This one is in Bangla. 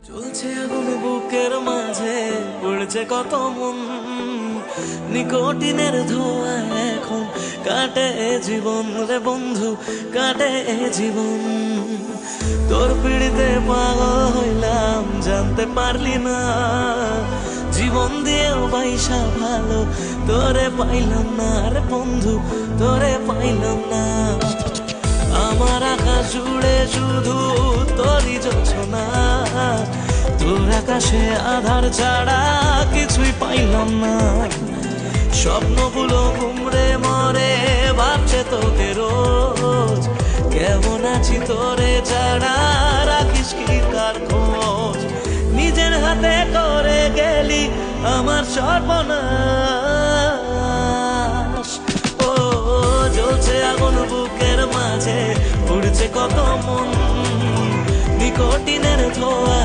চলছে আগুন বুকের মাঝে, পড়ছে কত মন, নিকোটিনের ধোঁয়া এখন কাটে জীবন রে বন্ধু, কাটে জীবন। তোর পিড়িতে পাগল হইলাম, জানতে পারলি না, জীবন দিয়েও বাইসা ভালো তোরে পাইলাম না রে বন্ধু, তোরে পাইলাম না। আমার আকাশ জুড়ে শুধু তোরই জোছনা, তোর আকাশে আধার ছাড়া কিছুই পাইলাম না। স্বপ্নগুলো ঘুমড়ে মরে ভাবছে তোকে রোজ, কেমন আছি তোরে ছাড়া রাখিস কি কার খোঁজ। নিজের হাতে করে গেলি আমার সর্বনাশ। ও জ্বলছে আগুন বুকের মাঝে, উড়ছে কত মন, নিকোটিনের ধোঁয়া।